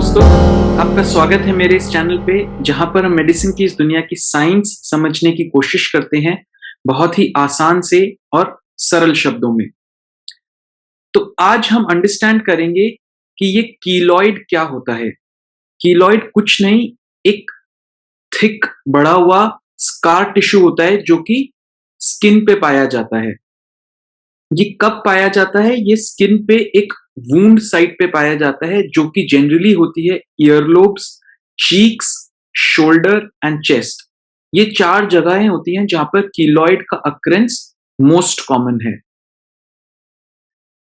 दोस्तों, आपका स्वागत है मेरे इस चैनल पे जहां पर हम मेडिसिन की इस दुनिया की साइंस समझने की कोशिश करते हैं बहुत ही आसान से और सरल शब्दों में। तो आज हम अंडरस्टैंड करेंगे कि ये कीलॉइड क्या होता है। कीलॉइड कुछ नहीं, एक थिक बड़ा हुआ स्कार टिश्यू होता है जो कि स्किन पे पाया जाता है। ये कब पाया जाता है? ये स्किन पे एक वुंड साइट पे पाया जाता है जो कि जनरली होती है ईयरलोब्स, चीक्स, शोल्डर एंड चेस्ट। ये 4 जगहें होती हैं जहां पर कीलॉइड का अक्रेंस मोस्ट कॉमन है।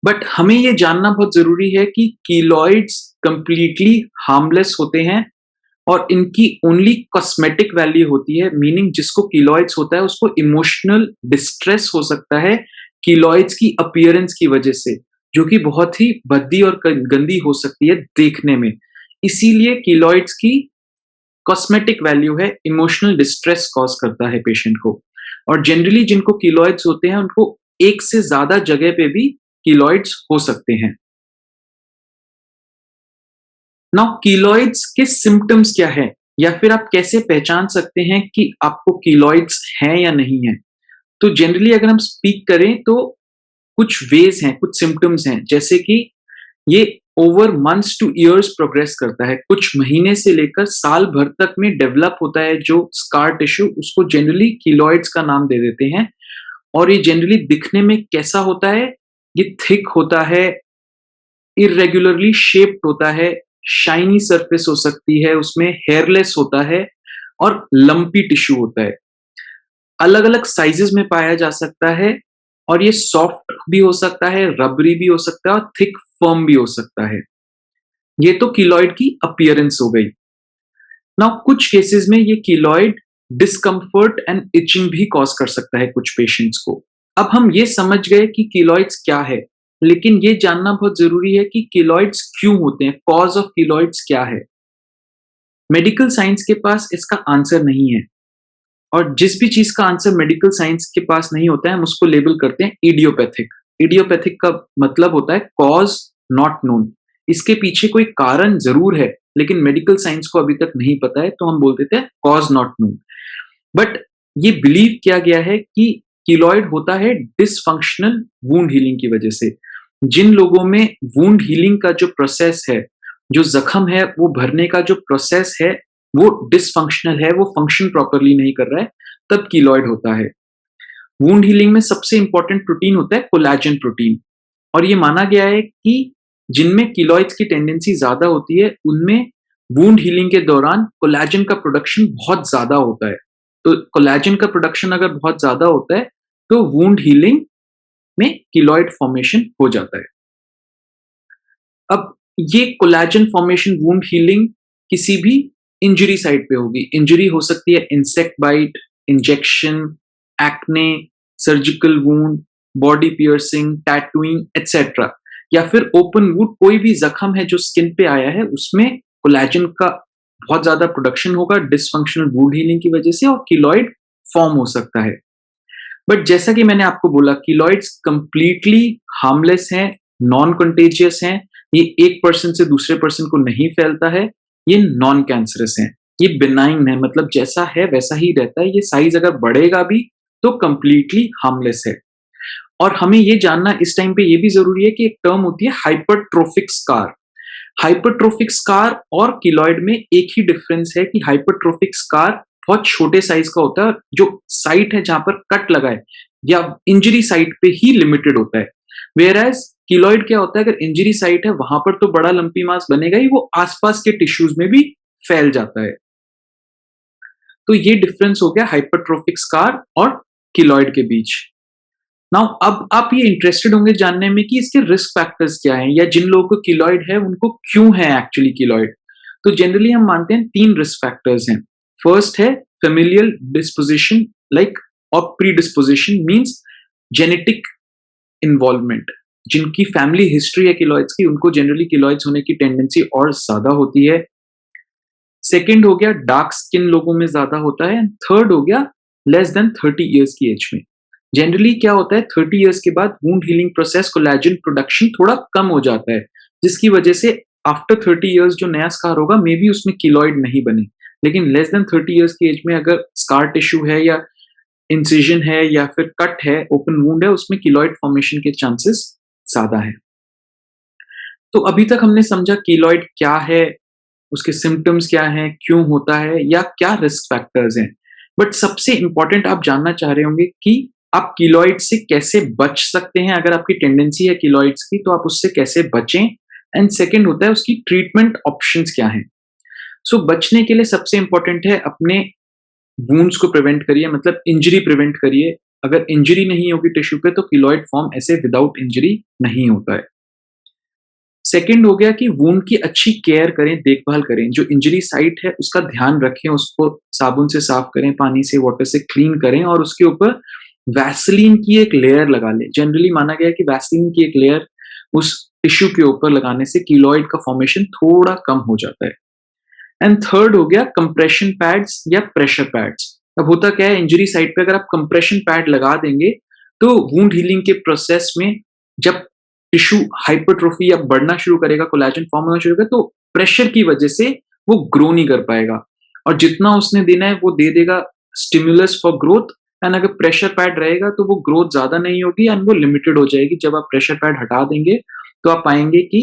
बट हमें ये जानना बहुत जरूरी है कि कीलॉइड्स कंप्लीटली हार्मलेस होते हैं और इनकी ओनली कॉस्मेटिक वैल्यू होती है, मीनिंग जिसको कीलॉइड्स होता है उसको इमोशनल डिस्ट्रेस हो सकता है कीलॉइड्स की अपीयरेंस की वजह से, जो कि बहुत ही भद्दी और गंदी हो सकती है देखने में। इसीलिए कीलॉइड्स की कॉस्मेटिक वैल्यू है, इमोशनल डिस्ट्रेस कॉज करता है पेशेंट को। और जनरली जिनको कीलॉइड्स होते हैं उनको एक से ज्यादा जगह पे भी कीलॉइड्स हो सकते हैं। नाउ कीलॉइड्स के सिम्टम्स क्या है, या फिर आप कैसे पहचान सकते हैं कि आपको कीलॉइड्स हैं या नहीं है? तो जनरली अगर हम स्पीक करें तो कुछ वेज हैं, कुछ सिम्टम्स हैं, जैसे कि ये over months two years progress करता है, कुछ महीने से लेकर साल भर तक में डेवलप होता है जो स्कार टिश्यू, उसको जनरली कीलॉइड्स का नाम दे देते हैं। और ये जनरली दिखने में कैसा होता है? ये थिक होता है, इरेगुलरली शेप्ड होता है, शाइनी सरफेस हो सकती है, उसमें हेयरलेस होता है और लंपी टिश्यू होता है। अलग अलग साइजेस में पाया जा सकता है और ये सॉफ्ट भी हो सकता है, रबरी भी हो सकता है और थिक फर्म भी हो सकता है। ये तो कीलॉइड की अपीयरेंस हो गई। नाउ कुछ केसेस में ये कीलॉइड डिस्कम्फर्ट एंड इचिंग भी कॉज कर सकता है कुछ पेशेंट्स को। अब हम ये समझ गए कि कीलॉइड्स क्या है, लेकिन ये जानना बहुत जरूरी है कि कीलॉइड्स क्यों होते हैं, कॉज ऑफ कीलॉइड्स क्या है। मेडिकल साइंस के पास इसका आंसर नहीं है, और जिस भी चीज का आंसर मेडिकल साइंस के पास नहीं होता है हम उसको लेबल करते हैं इडियोपैथिक। इडियोपैथिक का मतलब होता है कॉज नॉट नोन। इसके पीछे कोई कारण जरूर है लेकिन मेडिकल साइंस को अभी तक नहीं पता है, तो हम बोल देते हैं कॉज नॉट नोन। बट ये बिलीव किया गया है कि कीलॉइड होता है डिसफंक्शनल वुंड हीलिंग की वजह से। जिन लोगों में वुंड हीलिंग का जो प्रोसेस है, जो जख्म है वो भरने का जो प्रोसेस है वो डिसफंक्शनल है, वो फंक्शन प्रॉपरली नहीं कर रहा है, तब कीलॉइड होता है। वुंड हीलिंग में सबसे इंपॉर्टेंट प्रोटीन होता है कोलेजन प्रोटीन, और ये माना गया है कि जिनमें कीलॉइड्स की टेंडेंसी ज्यादा होती है उनमें वुंड हीलिंग के दौरान कोलेजन का प्रोडक्शन बहुत ज्यादा होता है। तो कोलेजन का प्रोडक्शन अगर बहुत ज्यादा होता है तो वुंड हीलिंग में कीलॉइड फॉर्मेशन हो जाता है। अब ये कोलेजन फॉर्मेशन वुंड हीलिंग किसी भी इंजरी साइट पे होगी। इंजरी हो सकती है insect bite, injection, acne, surgical wound, body piercing, tattooing etcetera, या फिर ओपन वुंड, कोई भी जख्म है जो स्किन पे आया है उसमें कोलेजन का बहुत ज्यादा प्रोडक्शन होगा डिसफंक्शनल वुंड हीलिंग की वजह से, और कीलॉइड फॉर्म हो सकता है। बट जैसा कि मैंने आपको बोला, कीलॉइड्स कंप्लीटली हार्मलेस हैं, नॉन कंटेजियस हैं, ये एक पर्सन से दूसरे पर्सन को नहीं फैलता है, ये नॉन कैंसरस है, ये बिनाइन है, मतलब जैसा है वैसा ही रहता है। ये साइज अगर बढ़ेगा भी तो कंप्लीटली हार्मलेस है। और हमें ये जानना इस टाइम पे ये भी जरूरी है कि एक टर्म होती है हाइपरट्रोफिक स्कार। हाइपरट्रोफिक स्कार और कीलॉइड में एक ही डिफरेंस है कि हाइपरट्रोफिक स्कार बहुत छोटे साइज का होता है, जो साइट है जहां पर कट लगा है या इंजरी साइट पे ही लिमिटेड होता है। वेयर एज कीलॉइड क्या होता है, अगर इंजरी साइट है वहां पर तो बड़ा लंपी मास बनेगा ही, वो आसपास के टिश्यूज में भी फैल जाता है। तो ये डिफरेंस हो गया हाइपरट्रोफिक स्कार और कीलॉइड के बीच। नाउ अब आप ये इंटरेस्टेड होंगे जानने में कि इसके रिस्क फैक्टर्स क्या हैं, या जिन लोगों को कीलॉइड है उनको क्यों है एक्चुअली कीलॉइड। तो जनरली हम मानते हैं 3 रिस्क फैक्टर्स हैं। फर्स्ट है फेमिलियल डिस्पोजिशन, लाइक, और pre disposition means genetic involvement. जिनकी फैमिली हिस्ट्री है कीलॉइड्स की उनको जनरली कीलॉइड्स होने की टेंडेंसी और ज्यादा होती है। सेकेंड हो गया डार्क स्किन लोगों में ज्यादा होता है। थर्ड हो गया लेस देन 30 ईयर्स की एज में। जनरली क्या होता है, 30 ईयर्स के बाद wound healing process, collagen production थोड़ा कम हो जाता है, जिसकी वजह से आफ्टर 30 इयर्स जो नया स्कार होगा मे बी उसमें कीलॉइड नहीं बने, लेकिन लेस देन 30 इयर्स की एज में अगर स्कार टिश्यू है या इंसिजन है या फिर कट है, ओपन वुंड है, उसमें कीलॉइड फॉर्मेशन के चांसेस ज्यादा है। तो अभी तक हमने समझा कीलॉइड क्या है, उसके सिम्टम्स क्या हैं, क्यों होता है या क्या रिस्क फैक्टर्स हैं। बट सबसे इंपॉर्टेंट आप जानना चाह रहे होंगे कि आप कीलॉइड से कैसे बच सकते हैं। अगर आपकी टेंडेंसी है कीलॉइड्स की तो आप उससे कैसे बचें, एंड सेकंड होता है उसकी ट्रीटमेंट ऑप्शंस क्या हैं। सो बचने के लिए सबसे इंपॉर्टेंट है अपने वुंड्स को प्रिवेंट करिए, मतलब इंजरी प्रिवेंट करिए। अगर इंजरी नहीं होगी टिश्यू पे तो कीलॉइड फॉर्म ऐसे विदाउट इंजरी नहीं होता है। सेकंड हो गया कि वुंड की अच्छी केयर करें, देखभाल करें। जो इंजरी साइट है उसका ध्यान रखें, उसको साबुन से साफ करें, पानी से, वाटर से क्लीन करें और उसके ऊपर वैसलीन की एक लेयर लगा लें। जनरली माना गया है कि वैसलीन की एक लेयर उस टिश्यू के ऊपर लगाने से कीलॉइड का फॉर्मेशन थोड़ा कम हो जाता है। एंड थर्ड हो गया कंप्रेशन पैड्स या प्रेशर पैड्स। अब होता क्या है, इंजरी साइट पे अगर आप कंप्रेशन पैड लगा देंगे तो वुंड हीलिंग के प्रोसेस में जब टिश्यू हाइपरट्रोफी या बढ़ना शुरू करेगा, कोलेजन फॉर्म होना शुरू करेगा, तो प्रेशर की वजह से वो ग्रो नहीं कर पाएगा और जितना उसने देना है वो दे देगा स्टिमुलस फॉर ग्रोथ। एंड अगर प्रेशर पैड रहेगा तो वो ग्रोथ ज्यादा नहीं होगी एंड वो लिमिटेड हो जाएगी। जब आप प्रेशर पैड हटा देंगे तो आप पाएंगे कि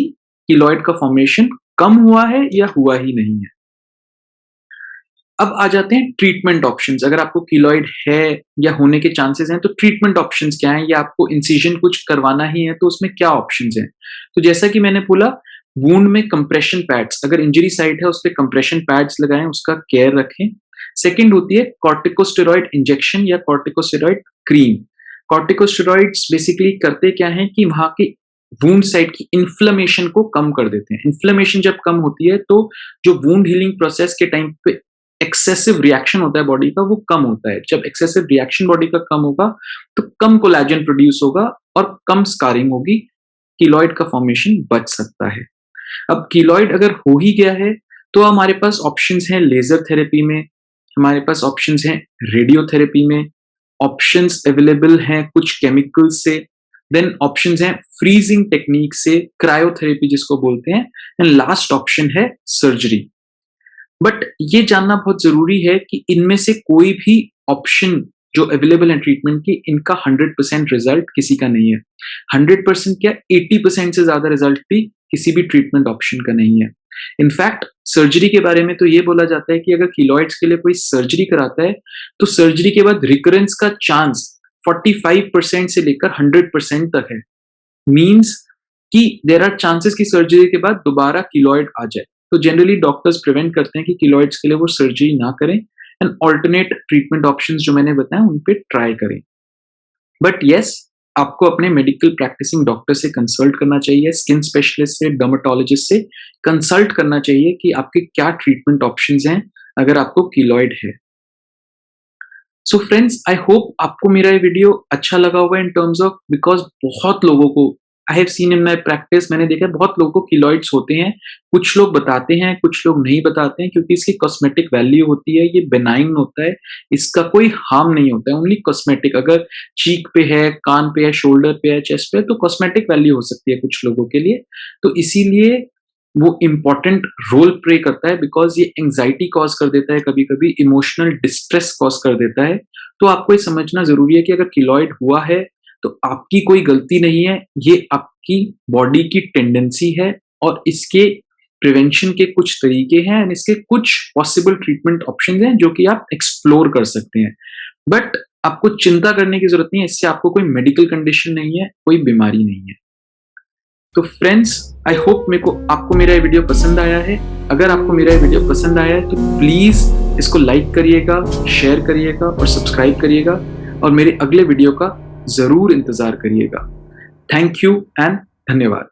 कीलॉइड का फॉर्मेशन कम हुआ है या हुआ ही नहीं है। अब आ जाते हैं ट्रीटमेंट ऑप्शंस। अगर आपको कीलॉइड है या होने के चांसेस हैं तो ट्रीटमेंट ऑप्शंस क्या हैं, या आपको इंसिजन कुछ करवाना ही है तो उसमें क्या ऑप्शंस हैं। तो जैसा कि मैंने बोला, वुंड में कंप्रेशन पैड्स, अगर इंजरी साइट है उस पर कंप्रेशन पैड्स लगाएं, उसका केयर रखें। सेकेंड होती है कॉर्टिकोस्टेरॉइड इंजेक्शन या कॉर्टिकोस्टेरॉइड क्रीम। कॉर्टिकोस्टेरॉइड्स बेसिकली करते क्या है कि वहां की वुंड साइट की इन्फ्लेमेशन को कम कर देते हैं। इन्फ्लेमेशन जब कम होती है तो जो वुंड हीलिंग प्रोसेस के टाइम पे एक्सेसिव रिएक्शन होता है बॉडी का, वो कम होता है। जब एक्सेसिव रिएक्शन बॉडी का कम होगा तो कम कोलेजन प्रोड्यूस होगा और कम स्कारिंग होगी, कीलॉइड का फॉर्मेशन बच सकता है। अब कीलॉइड अगर हो ही गया है तो हमारे पास ऑप्शंस हैं लेजर थेरेपी में, हमारे पास ऑप्शंस हैं रेडियोथेरेपी में, ऑप्शंस अवेलेबल हैं कुछ केमिकल्स से, देन ऑप्शंस हैं फ्रीजिंग टेक्निक से, क्रायोथेरेपी जिसको बोलते हैं, एंड लास्ट ऑप्शन है सर्जरी। बट ये जानना बहुत जरूरी है कि इनमें से कोई भी ऑप्शन जो अवेलेबल है ट्रीटमेंट की, इनका 100% रिजल्ट किसी का नहीं है। 100% क्या, 80% से ज्यादा रिजल्ट भी किसी भी ट्रीटमेंट ऑप्शन का नहीं है। इनफैक्ट सर्जरी के बारे में तो ये बोला जाता है कि अगर कीलॉइड्स के लिए कोई सर्जरी कराता है तो सर्जरी के बाद रिकरेंस का चांस 45% से लेकर 100% तक है। मीन्स कि देयर आर चांसेस कि सर्जरी के बाद दोबारा कीलॉइड आ जाए। तो जनरली डॉक्टर्स प्रिवेंट करते हैं कि कीलॉइड्स के लिए वो सर्जरी ना करें एंड ऑल्टरनेट ट्रीटमेंट ऑप्शंस जो मैंने बताया उन पे ट्राई करें। बट यस, आपको अपने मेडिकल प्रैक्टिसिंग डॉक्टर से कंसल्ट करना चाहिए, स्किन स्पेशलिस्ट से, डर्मेटोलॉजिस्ट से कंसल्ट करना चाहिए कि आपके क्या ट्रीटमेंट ऑप्शंस हैं अगर आपको कीलॉइड है। सो फ्रेंड्स, आई होप आपको मेरा ये वीडियो अच्छा लगा होगा इन टर्म्स ऑफ, बिकॉज बहुत लोगों को I have seen in my practice, मैंने देखा बहुत लोगों को कीलॉइड्स होते हैं। कुछ लोग बताते हैं, कुछ लोग नहीं बताते हैं, क्योंकि इसकी कॉस्मेटिक वैल्यू होती है, ये बेनाइन होता है, इसका कोई हार्म नहीं होता है, ओनली कॉस्मेटिक। अगर चीक पे है, कान पे है, शोल्डर पे है, चेस्ट पे है, तो कॉस्मेटिक वैल्यू हो सकती है कुछ लोगों के लिए। तो इसीलिए वो इम्पॉर्टेंट रोल प्ले करता है, बिकॉज ये एंग्जाइटी कॉज कर देता है, कभी कभी इमोशनल डिस्ट्रेस कॉज कर देता है। तो आपको ये समझना जरूरी है कि अगर कीलॉइड हुआ है तो आपकी कोई गलती नहीं है, ये आपकी बॉडी की टेंडेंसी है और इसके प्रिवेंशन के कुछ तरीके हैं एंड इसके कुछ पॉसिबल ट्रीटमेंट ऑप्शंस हैं जो कि आप एक्सप्लोर कर सकते हैं। बट आपको चिंता करने की जरूरत नहीं है, इससे आपको कोई मेडिकल कंडीशन नहीं है, कोई बीमारी नहीं है। तो फ्रेंड्स, आई होप आपको मेरा ये वीडियो पसंद आया है। अगर आपको मेरा ये वीडियो पसंद आया है तो प्लीज इसको लाइक करिएगा, शेयर करिएगा और सब्सक्राइब करिएगा और मेरे अगले वीडियो का जरूर इंतजार करिएगा। थैंक यू एंड धन्यवाद।